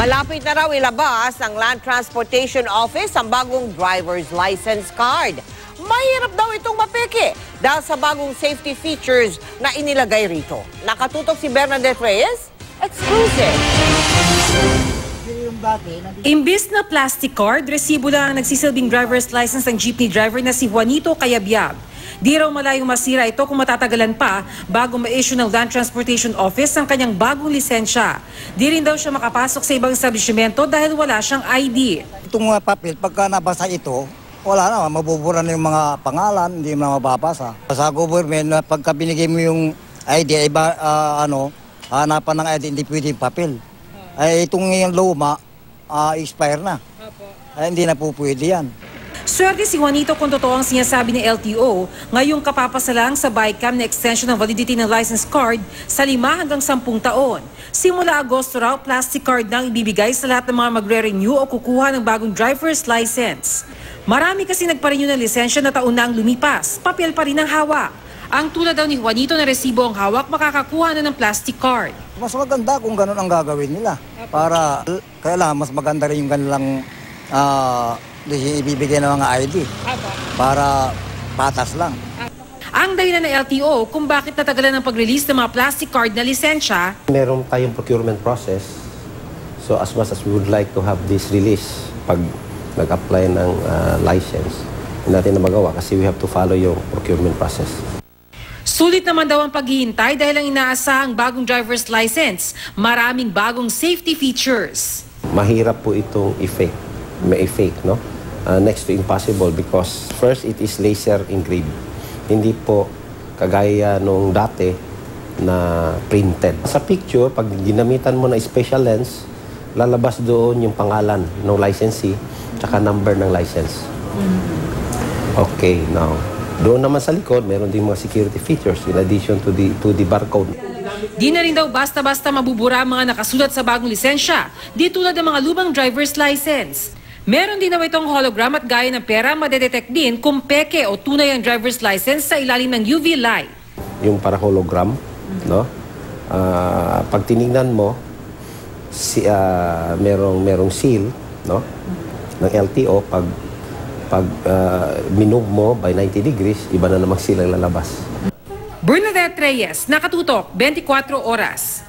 Malapit na raw ilabas ng Land Transportation Office ang bagong driver's license card. Mahirap daw itong mapeke dahil sa bagong safety features na inilagay rito. Nakatutok si Bernadette Reyes, exclusive. Imbis na plastic card, resibo lang ang nagsisilbing driver's license ng jeepney driver na si Juanito Cayabyab. Di raw malayong masira ito kung matatagalan pa bago ma-issue ng Land Transportation Office ang kanyang bagong lisensya. Di rin daw siya makapasok sa ibang establishmento dahil wala siyang ID. Itong papel, pagka nabasa ito, wala na, mabubura na yung mga pangalan, hindi mo na mababasa. Sa government, pagka binigay mo yung ID, hanapan ng ID, hindi pwede yung papel. Ay, itong yung luma, expire na. Ay, hindi na po pwede yan. Swerte si Juanito kung totoo ang sinasabi ng LTO, ngayong kapapasalang sa BICAM na extension ng validity ng license card sa 5 hanggang 10 taon. Simula Agosto raw, plastic card na ang ibibigay sa lahat ng mga magre-renew o kukuha ng bagong driver's license. Marami kasi nagpa-renew ng lisensya na taon na ang lumipas, papel pa rin ang hawak. Ang tulad daw ni Juanito na resibo ang hawak, makakakuha na ng plastic card. Mas maganda kung ganun ang gagawin nila. Para, kailangan mas maganda rin yung kanilang ibibigay ng mga ID. Para patas lang. Ang dahilan ng LTO kung bakit natagalan ng pag-release ng mga plastic card na lisensya. Meron tayong procurement process. So as much as we would like to have this release pag nag-apply ng license, hindi natin na magawa kasi we have to follow yung procurement process. Sulit naman daw ang paghihintay dahil ang inaasahang bagong driver's license, maraming bagong safety features. Mahirap po itong may fake, no? Next to impossible because first it is laser engraved. Hindi po kagaya nung dati na printed. Sa picture, pag ginamitan mo na special lens, lalabas doon yung pangalan ng licensee tsaka number ng license. Okay, now doon naman sa likod, meron din mga security features in addition to the barcode. Di na rin daw basta-basta mabubura ang mga nakasulat sa bagong lisensya, di tulad ng mga lumang driver's license. Meron din daw itong hologram at gaya ng pera madedetect din kung peke o tunay ang driver's license sa ilalim ng UV light. Yung para hologram, no? Pag tinignan mo, merong seal, no? Ng LTO, pag minove mo by 90 degrees, iba na namang seal ang lalabas. Bernadette Reyes, Nakatutok, 24 Oras.